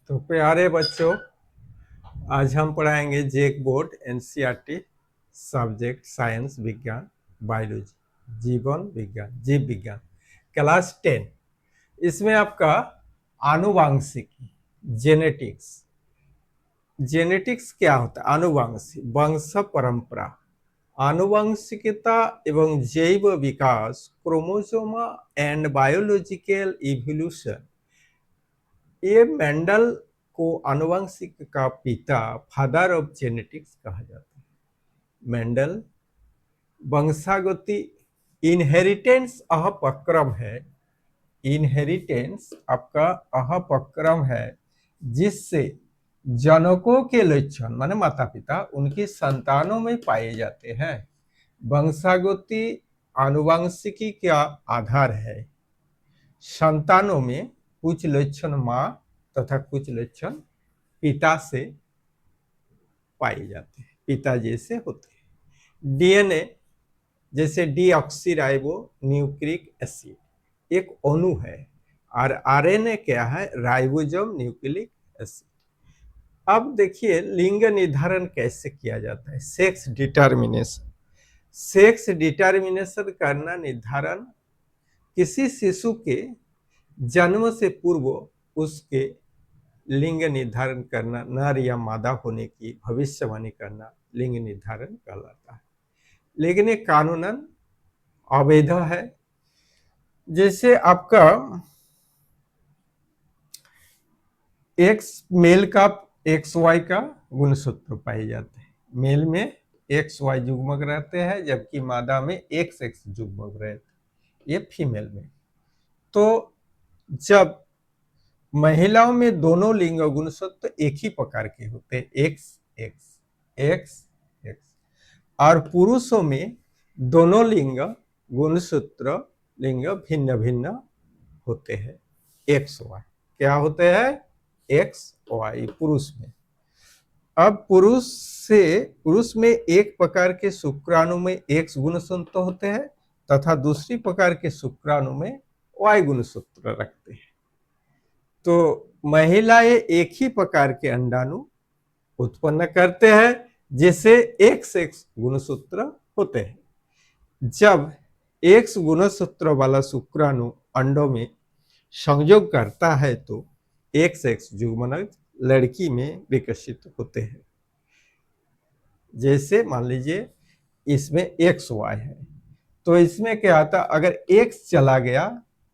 तो प्यारे बच्चों, आज हम पढ़ाएंगे जेक बोर्ड एनसीईआरटी सब्जेक्ट साइंस विज्ञान बायोलॉजी जीवन विज्ञान जीव विज्ञान क्लास 10। इसमें आपका आनुवांशिकी जेनेटिक्स। जेनेटिक्स क्या होता है? आनुवांशिक वंश परंपरा, आनुवंशिकता एवं जैव विकास, क्रोमोसोमा एंड बायोलॉजिकल इवोल्यूशन। ये मेंडल को आनुवंशिक का पिता, फादर ऑफ जेनेटिक्स कहा जाता है। मेंडल वंशागति इनहेरिटेंस अपक्रम है। इनहेरिटेंस आपका अपक्रम है जिससे जनकों के लक्षण माने माता पिता उनकी संतानों में पाए जाते हैं। वंशागति आनुवंशिकी का आधार है। संतानों में कुछ लक्षण मां तथा कुछ लक्षण पिता से पाए जाते हैं, पिता जैसे होते हैं। डीएनए जैसे डीऑक्सीराइबो न्यूक्लिक एसिड एक अणु है और आरएनए क्या है? Ribosome nucleic acid. अब देखिए लिंग निर्धारण कैसे किया जाता है। Sex determination. सेक्स डिटर्मिनेशन करना, निर्धारण किसी शिशु के जन्म से पूर्व उसके लिंग निर्धारण करना, नर या मादा होने की भविष्यवाणी करना लिंग निर्धारण कहलाता है। लेकिन ये कानूनन अवैध है। जैसे आपका एक्स मेल का एक्स वाई का गुणसूत्र पाए जाते हैं। मेल में एक्स वाई युग्मक रहते हैं जबकि मादा में एक्स एक्स युग्मक रहते हैं, ये फीमेल में। तो जब महिलाओं में दोनों लिंग गुणसूत्र एक ही प्रकार के होते हैं, एक्स एक्स एक्स एक्स, और पुरुषों में दोनों लिंग गुणसूत्र लिंग भिन्न भिन्न होते हैं, एक्स वाई। क्या होते हैं? एक्स वाई पुरुष में। अब पुरुष में एक प्रकार के शुक्राणु में एक्स गुणसूत्र होते हैं तथा दूसरी प्रकार के शुक्राणु में वाई गुणसूत्र रखते हैं। तो महिलाएं एक ही प्रकार के अंडाणु उत्पन्न करते हैं जिसे एक्स एक्स गुणसूत्र होते हैं। जब एक्स गुणसूत्र वाला शुक्राणु अंडों में संयोग करता है तो एक्स एक्स युग्मनज लड़की में विकसित होते हैं। जैसे मान लीजिए इसमें एक्स वाई है तो इसमें क्या आता, अगर एक्स चला गया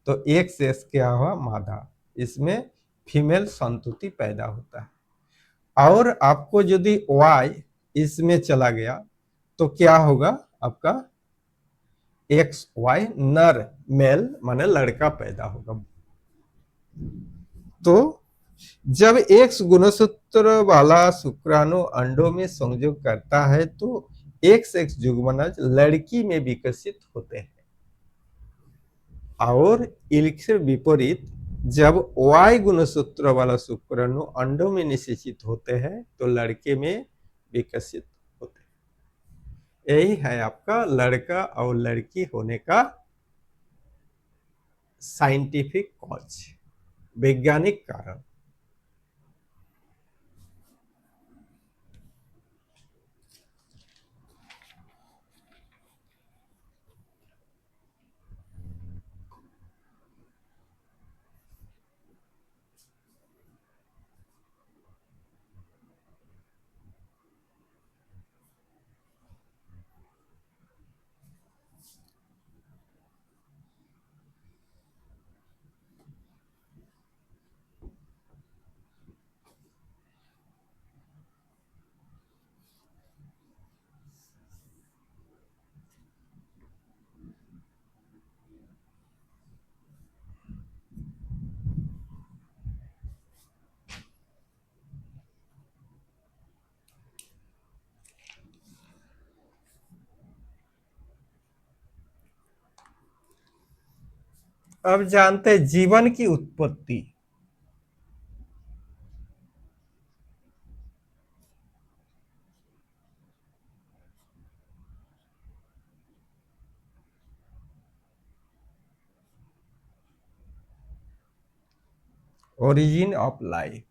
तो एक्स एक्स क्या हुआ? मादा। इसमें फीमेल संतति पैदा होता है। और आपको यदि वाई इसमें चला गया तो क्या होगा? आपका एक्स वाई नर मेल माने लड़का पैदा होगा। तो जब एक्स गुणसूत्र वाला शुक्राणु अंडों में संयोग करता है तो एक्स एक्स युग्मनज लड़की में विकसित होते हैं। और इसके विपरीत जब वाई गुणसूत्र वाला शुक्राणु अंडों में निषेचित होते हैं तो लड़के में विकसित होते हैं। यही है आपका लड़का और लड़की होने का साइंटिफिक कॉज, वैज्ञानिक कारण। अब जानते हैं जीवन की उत्पत्ति। Origin of life.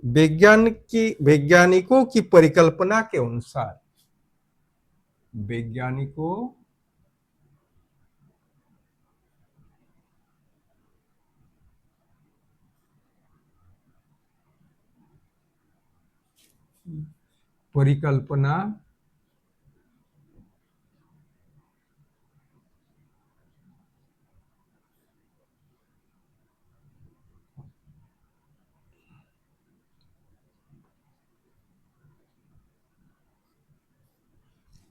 वैज्ञानिकों की परिकल्पना के अनुसार, वैज्ञानिकों परिकल्पना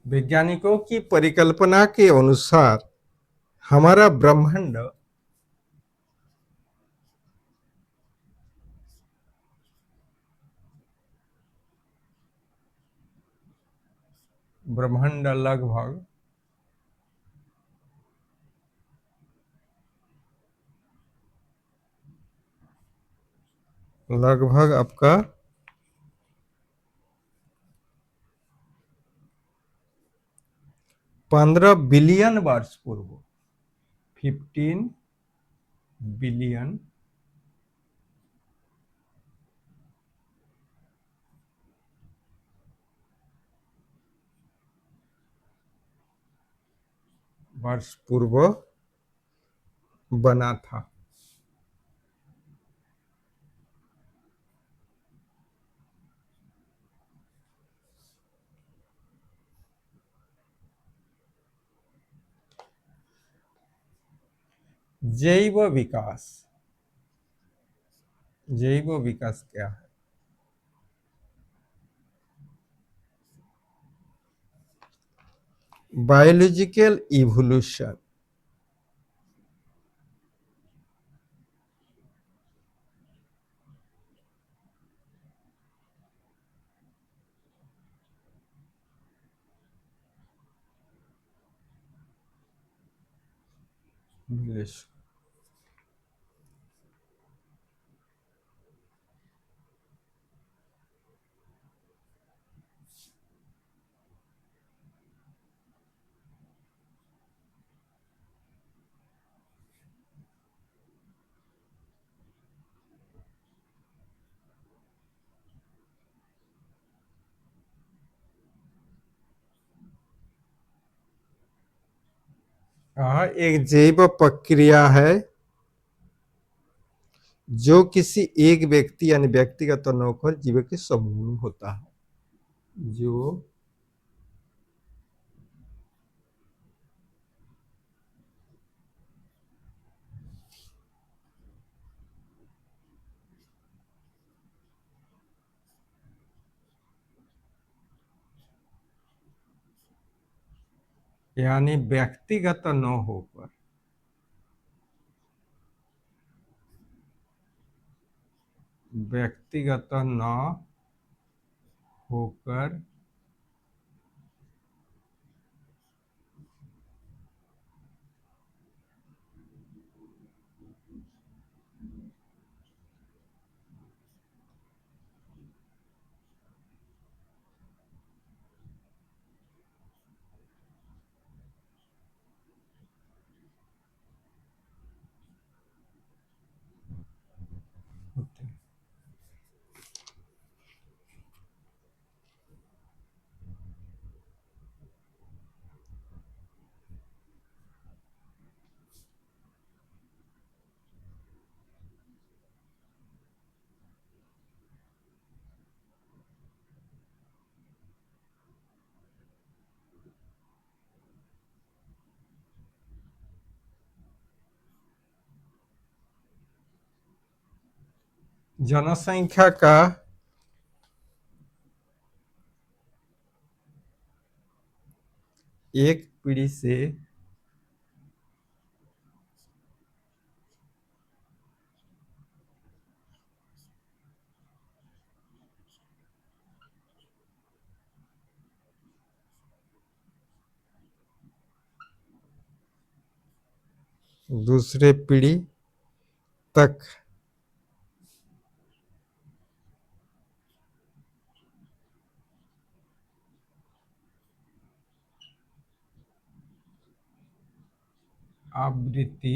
वैज्ञानिकों की परिकल्पना के अनुसार हमारा ब्रह्मांड ब्रह्मांड लगभग लगभग आपका 15 बिलियन वर्ष पूर्व, 15 बिलियन वर्ष पूर्व बना था। जैव विकास, जैव विकास क्या है? बायोलॉजिकल इवोल्यूशन, एक जैव प्रक्रिया है जो किसी एक व्यक्ति यानी व्यक्तिगत न होकर जीव के समूह में होता है, जो यानी व्यक्तिगत न होकर, व्यक्तिगत न होकर होते हैं। जनसंख्या का एक पीढ़ी से दूसरे पीढ़ी तक आवृत्ति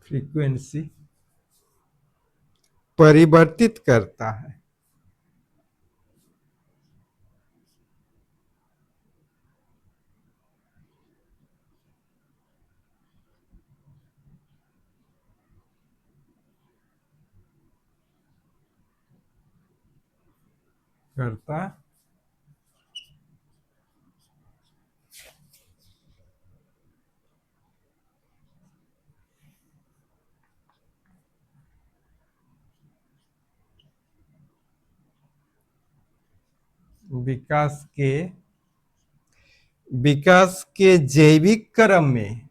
फ्रीक्वेंसी परिवर्तित करता है। करता विकास के जैविक क्रम में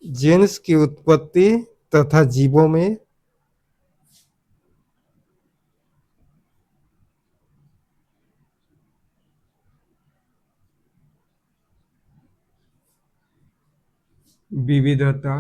जीन्स की उत्पत्ति तथा जीवों में विविधता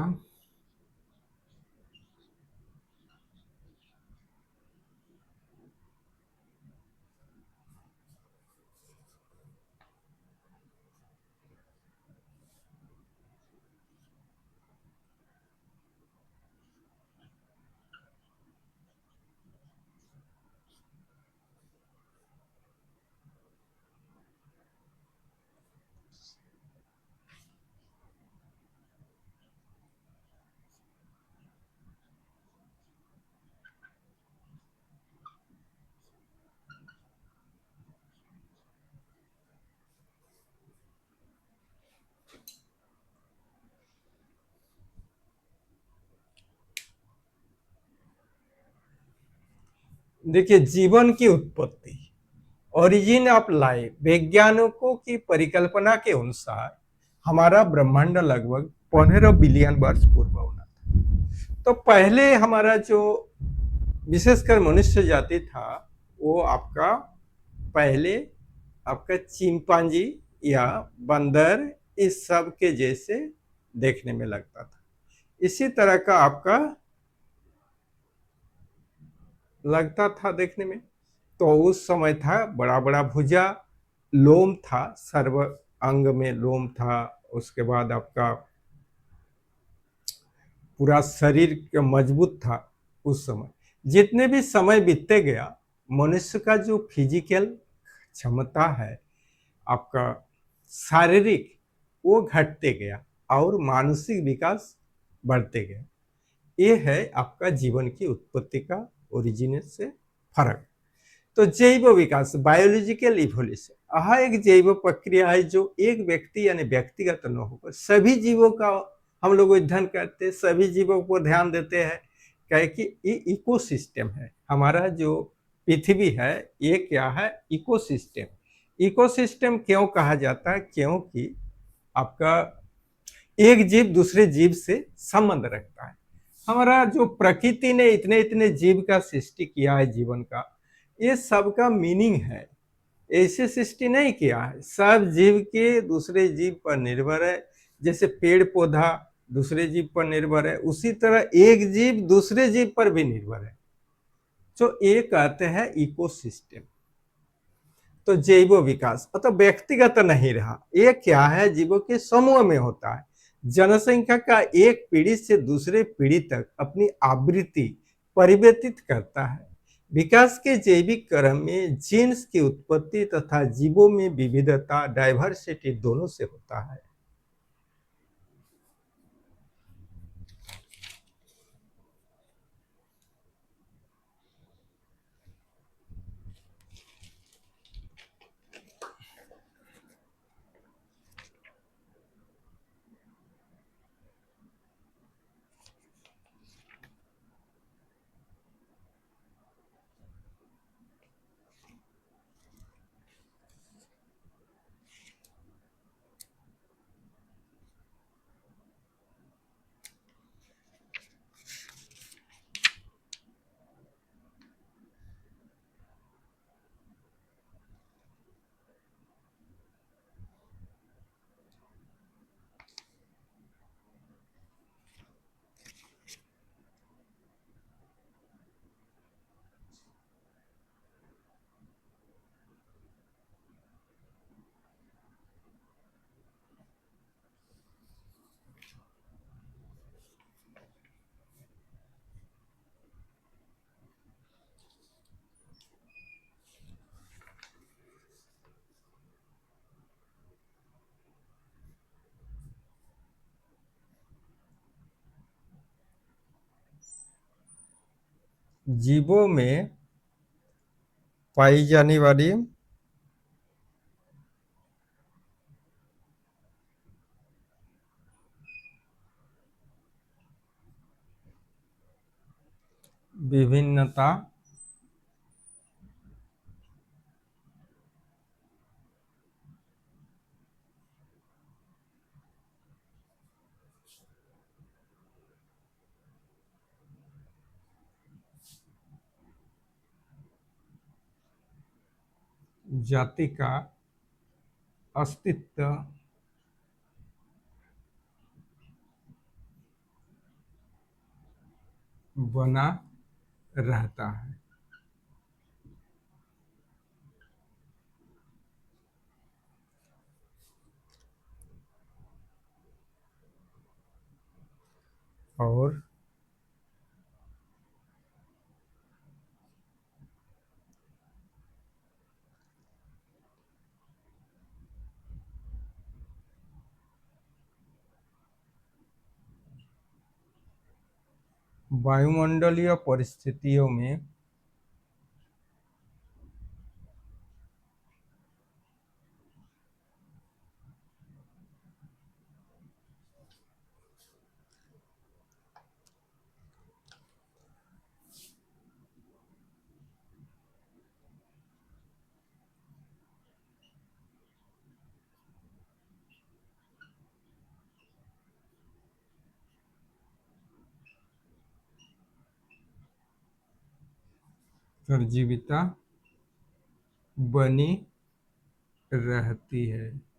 देखिए जीवन की उत्पत्ति ओरिजिन ऑफ लाइफ वैज्ञानिकों की परिकल्पना के अनुसार हमारा ब्रह्मांड लगभग 15 बिलियन वर्ष पूर्व होना था। तो पहले हमारा जो विशेषकर मनुष्य जाति था वो आपका पहले आपका चिंपांजी या बंदर इस सब के जैसे देखने में लगता था। इसी तरह का आपका लगता था देखने में। तो उस समय था बड़ा बड़ा भुजा, लोम था, सर्व अंग में लोम था। उसके बाद आपका पूरा शरीर मजबूत था। उस समय जितने भी समय बीतते गया मनुष्य का जो फिजिकल क्षमता है आपका शारीरिक वो घटते गया और मानसिक विकास बढ़ते गया। ये है आपका जीवन की उत्पत्ति का ओरिजिन से फर्क। तो जैव विकास बायोलॉजिकल इवोल्यूशन यह एक जैव प्रक्रिया है जो एक व्यक्ति यानी व्यक्तिगत न होकर सभी जीवों का हम लोग अध्ययन करते हैं, सभी जीवों को ध्यान देते हैं। क्या कि ये इकोसिस्टम है। हमारा जो पृथ्वी है ये क्या है, इकोसिस्टम। इकोसिस्टम क्यों कहा जाता है, क्योंकि आपका एक जीव दूसरे जीव से संबंध रखता है। हमारा जो प्रकृति ने इतने इतने जीव का सृष्टि किया है जीवन का, ये सबका मीनिंग है। ऐसे सृष्टि नहीं किया है, सब जीव के दूसरे जीव पर निर्भर है। जैसे पेड़ पौधा दूसरे जीव पर निर्भर है, उसी तरह एक जीव दूसरे जीव पर भी निर्भर है। तो ये कहते हैं इकोसिस्टम। तो जैव विकास तो व्यक्तिगत नहीं रहा, ये क्या है जीवों के समूह में होता है। जनसंख्या का एक पीढ़ी से दूसरे पीढ़ी तक अपनी आवृत्ति परिवर्तित करता है। विकास के जैविक क्रम में जीन्स की उत्पत्ति तथा जीवों में विविधता डाइवर्सिटी दोनों से होता है। जीवों में पाई जाने वाली विभिन्नता जाति का अस्तित्व बना रहता है। और वायुमंडलीय परिस्थितियों में निर्जीविता बनी रहती है।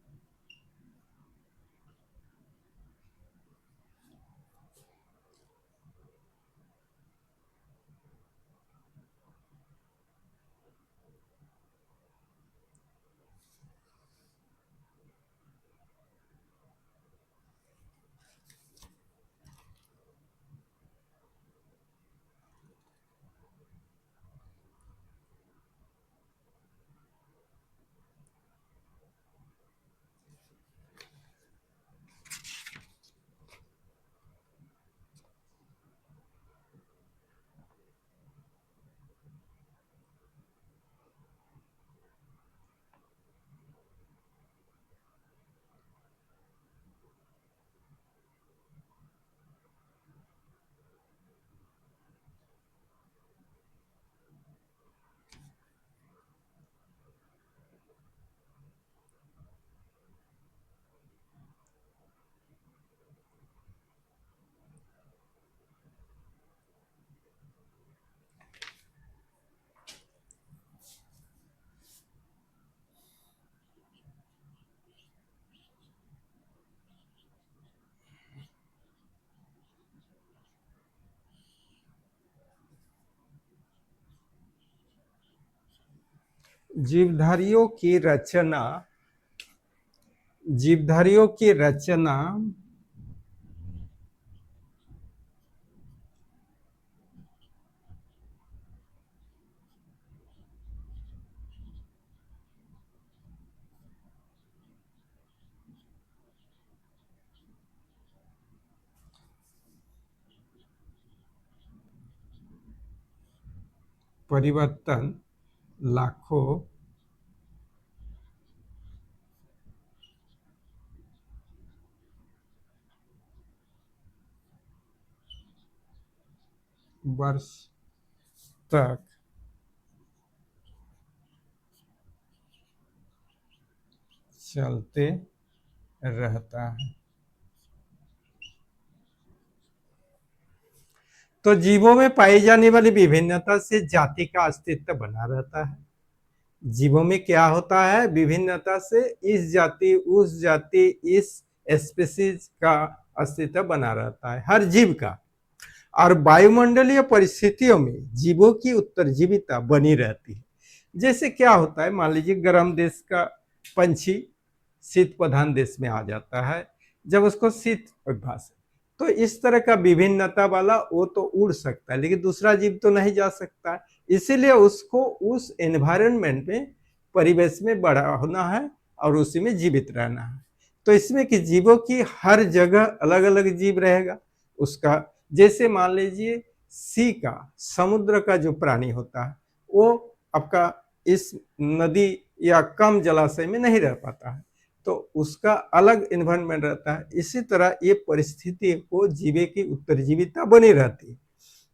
जीवधारियों की रचना जीवधारियों की रचना परिवर्तन लाखों वर्ष तक चलते रहता है। तो जीवों में पाई जाने वाली विभिन्नता से जाति का अस्तित्व बना रहता है। जीवों में क्या होता है, विभिन्नता से इस जाति उस जाति इस स्पीसीज का अस्तित्व बना रहता है, हर जीव का। और वायुमंडलीय परिस्थितियों में जीवों की उत्तरजीविता बनी रहती है। जैसे क्या होता है, मान लीजिए गर्म देश का पंछी शीत प्रधान देश में आ जाता है, जब उसको शीत अभ्यास, तो इस तरह का विभिन्नता वाला वो तो उड़ सकता है, लेकिन दूसरा जीव तो नहीं जा सकता। इसीलिए उसको उस एनवायरनमेंट में, परिवेश में बड़ा होना है और उसी में जीवित रहना है। तो इसमें कि जीवों की हर जगह अलग अलग जीव रहेगा उसका। जैसे मान लीजिए सी का, समुद्र का जो प्राणी होता है वो आपका इस नदी या कम जलाशय में नहीं रह पाता है, तो उसका अलग इन्वायरमेंट रहता है। इसी तरह ये परिस्थिति को जीवे की उत्तरजीविता बनी रहती है।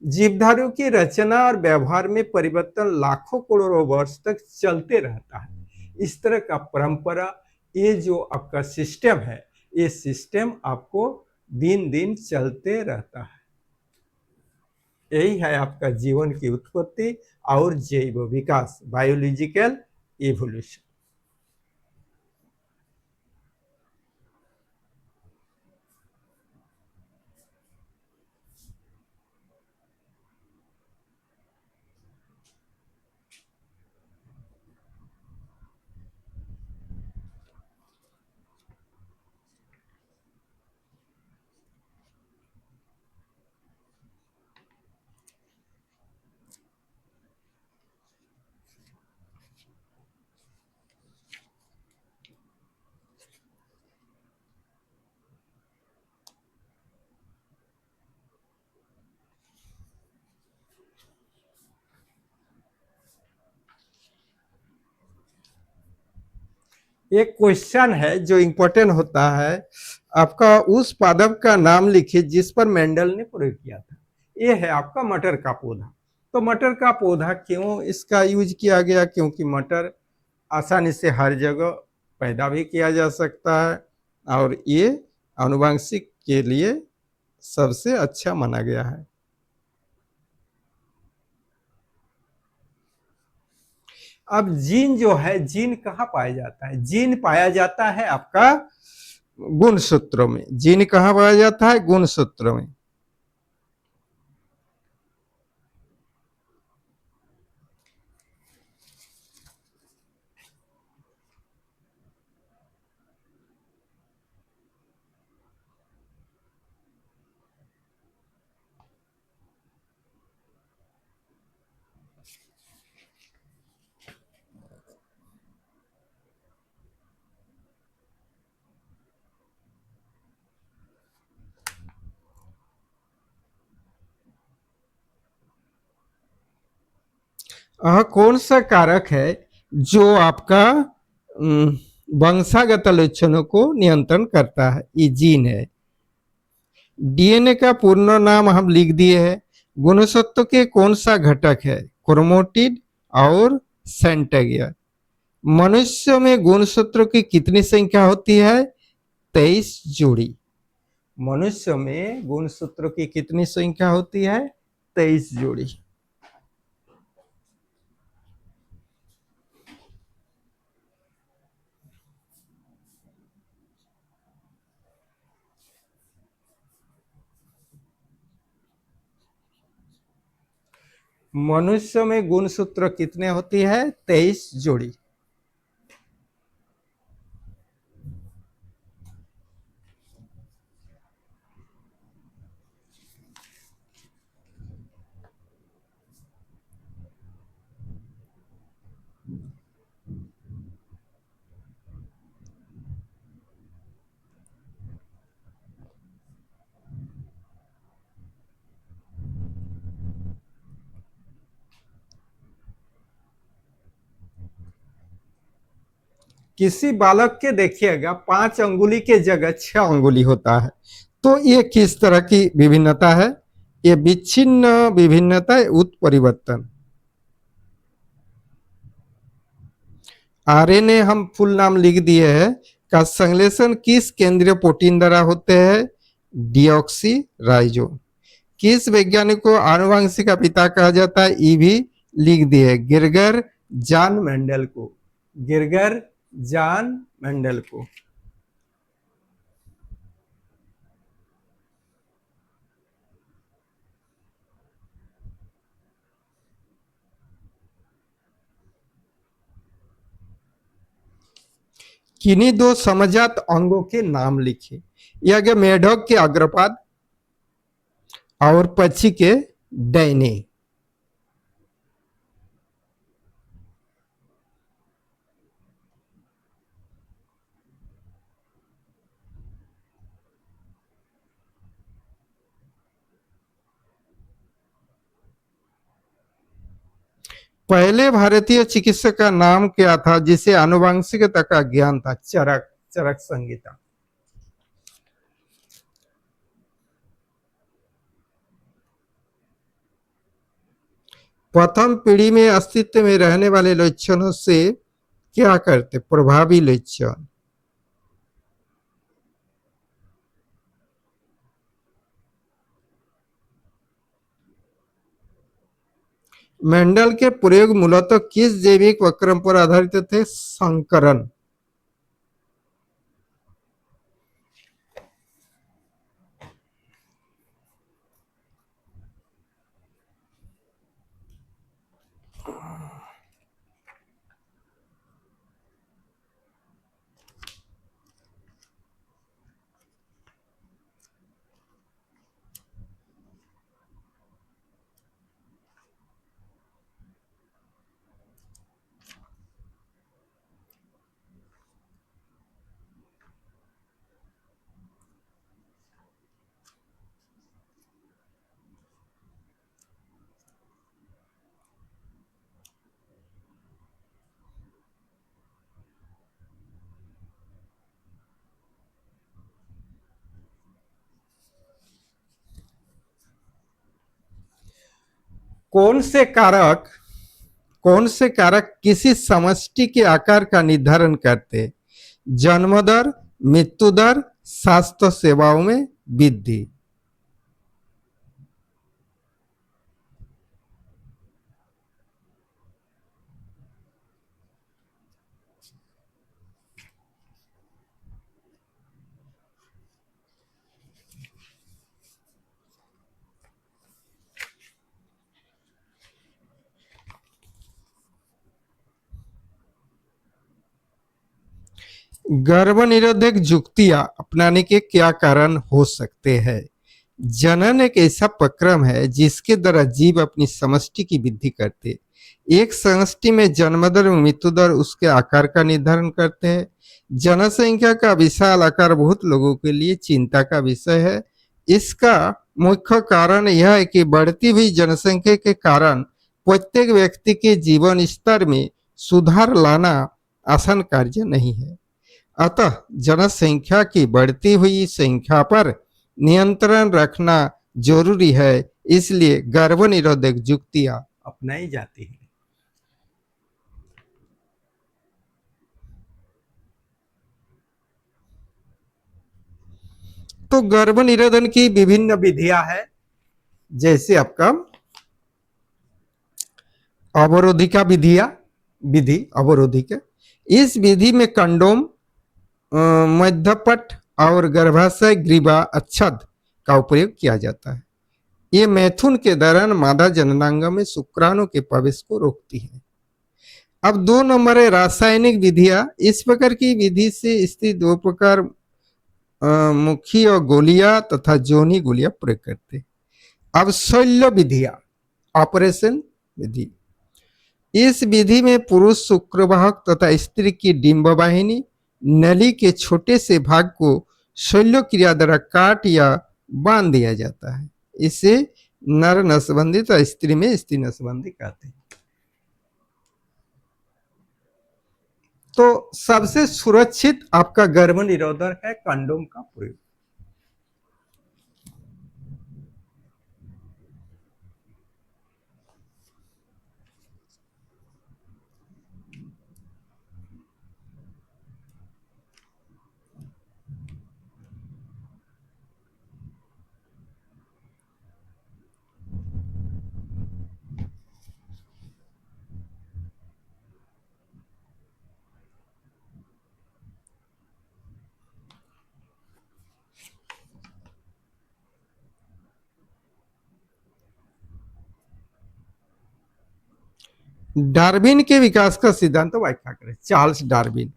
जीवधारियों की रचना और व्यवहार में परिवर्तन लाखों करोड़ों वर्ष तक चलते रहता है। इस तरह का परंपरा, ये जो आपका सिस्टम है, ये सिस्टम आपको दिन दिन चलते रहता है। यही है आपका जीवन की उत्पत्ति और जैव विकास, बायोलॉजिकल इवोल्यूशन। एक क्वेश्चन है जो इंपॉर्टेंट होता है, आपका उस पादप का नाम लिखिए जिस पर मेंडल ने प्रयोग किया था। ये है आपका मटर का पौधा। तो मटर का पौधा क्यों इसका यूज किया गया? क्योंकि मटर आसानी से हर जगह पैदा भी किया जा सकता है और ये आनुवंशिक के लिए सबसे अच्छा माना गया है। अब जीन जो है, जीन कहाँ पाया जाता है? जीन पाया जाता है आपका गुणसूत्रों में। जीन कहाँ पाया जाता है? गुणसूत्रों में। कौन सा कारक है जो आपका वंशागत लक्षणों को नियंत्रण करता है? ये जीन है। डीएनए का पूर्ण नाम हम लिख दिए हैं। गुणसूत्र के कौन सा घटक है? क्रोमोटिड और सेंटेगियर। मनुष्य में गुणसूत्रों की कितनी संख्या होती है? 23 जोड़ी। मनुष्य में गुणसूत्रों की कितनी संख्या होती है? 23 जोड़ी। मनुष्य में गुणसूत्र कितने होती है? 23 जोड़ी। किसी बालक के देखिएगा 5 अंगुली के जगह 6 अंगुली होता है। तो ये किस तरह की विभिन्नता है? ये विच्छिन्न विभिन्नता, उत्परिवर्तन। आरएनए हम फुल नाम लिख दिए हैं का संश्लेषण किस केंद्रीय प्रोटीन द्वारा होते हैं? Deoxy rhizome. किस वैज्ञानिक को आनुवंशिक का पिता कहा जाता है? ये भी लिख दिए, गिरगर जॉन मेंडल को। गिरगर जॉन मेंडल को। किन्हीं दो समजात अंगों के नाम लिखे। यह गया मेढक के अग्रपाद और पक्षी के डैने। पहले भारतीय चिकित्सक का नाम क्या था जिसे आनुवंशिकता का ज्ञान था? चरक, चरक संहिता। प्रथम पीढ़ी में अस्तित्व में रहने वाले लक्षणों से क्या करते? प्रभावी लक्षण। मेंडल के प्रयोग मूलतः किस जैविक वक्रम पर आधारित थे? संकरण। कौन से कारक कौन से कारक किसी समष्टि के आकार का निर्धारण करते? जन्म दर, मृत्यु दर, स्वास्थ्य सेवाओं में वृद्धि। गर्भ निरोधक युक्तियां अपनाने के क्या कारण हो सकते हैं? जनन एक ऐसा प्रक्रम है जिसके द्वारा जीव अपनी समष्टि की वृद्धि करते। एक समष्टि में जन्म दर और मृत्यु दर उसके आकार का निर्धारण करते हैं। जनसंख्या का विशाल आकार बहुत लोगों के लिए चिंता का विषय है। इसका मुख्य कारण यह है कि बढ़ती हुई जनसंख्या के कारण प्रत्येक व्यक्ति के जीवन स्तर में सुधार लाना आसान कार्य नहीं है। अतः जनसंख्या की बढ़ती हुई संख्या पर नियंत्रण रखना जरूरी है, इसलिए गर्भ निरोधक युक्तियां अपनाई जाती है। तो गर्भ निरोधन की विभिन्न विधियां हैं, जैसे आपका अवरोधिका विधि अवरोधिका। इस विधि में कंडोम, मध्यपट और गर्भाशय ग्रीवा अच्छद का उपयोग किया जाता है। ये मैथुन के दौरान मादा जननांग में शुक्राणु के प्रवेश को रोकती है। अब 2 नंबर है रासायनिक विधियां। इस प्रकार की विधि से स्त्री 2 प्रकार मुखी और गोलियां तथा जोनी गोलियां प्रयोग करते। अब शल्य विधियां, ऑपरेशन विधि। इस विधि में पुरुष शुक्रवाहक तथा स्त्री की डिंब वाहिनी नली के छोटे से भाग को शल्य क्रिया द्वारा काट या बांध दिया जाता है। इसे नर नसबंदी तथा स्त्री में स्त्री नसबंदी कहते हैं। तो सबसे सुरक्षित आपका गर्भ निरोधक है कंडोम का प्रयोग। डार्विन के विकास का सिद्धांत तो व्याख्या करें। Charles Darwin.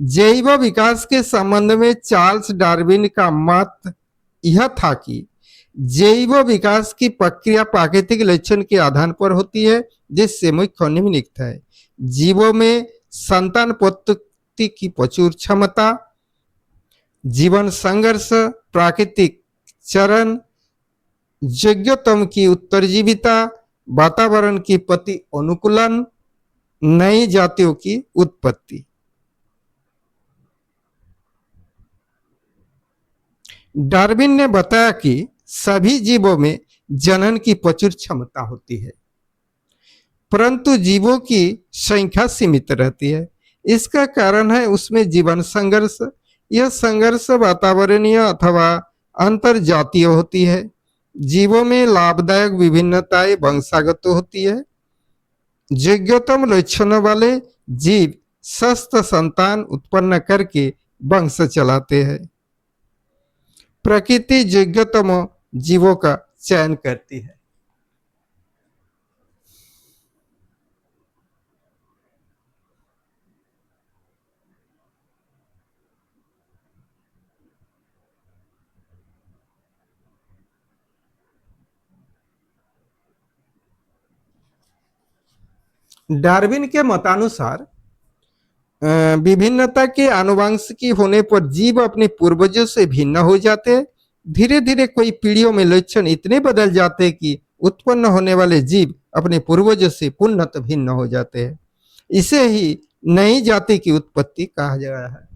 जैव विकास के संबंध में चार्ल्स डार्विन का मत यह था कि जैव विकास की प्रक्रिया प्राकृतिक लक्षण के आधार पर होती है, जिससे मुख्य निम्नलिखित है। जीवों में संतानोत्पत्ति की प्रचुर क्षमता, जीवन संघर्ष, प्राकृतिक चरण, योग्यतम की उत्तरजीविता, वातावरण की प्रति अनुकूलन, नई जातियों की उत्पत्ति। डार्विन ने बताया कि सभी जीवों में जनन की प्रचुर क्षमता होती है, परंतु जीवों की संख्या सीमित रहती है। इसका कारण है उसमें जीवन संघर्ष। यह संघर्ष वातावरणीय अथवा अंतर जातीय होती है। जीवों में लाभदायक विभिन्नताएं वंशागत होती है। योग्यतम लक्षणों वाले जीव स्वस्थ संतान उत्पन्न करके वंश चलाते हैं। प्रकृति योग्यतम जीवों का चयन करती है। डार्विन के मतानुसार विभिन्नता के आनुवंशिकी होने पर जीव अपने पूर्वजों से भिन्न हो जाते हैं। धीरे धीरे कई पीढ़ियों में लक्षण इतने बदल जाते हैं कि उत्पन्न होने वाले जीव अपने पूर्वजों से पूर्णतः भिन्न हो जाते हैं। इसे ही नई जाति की उत्पत्ति कहा गया है।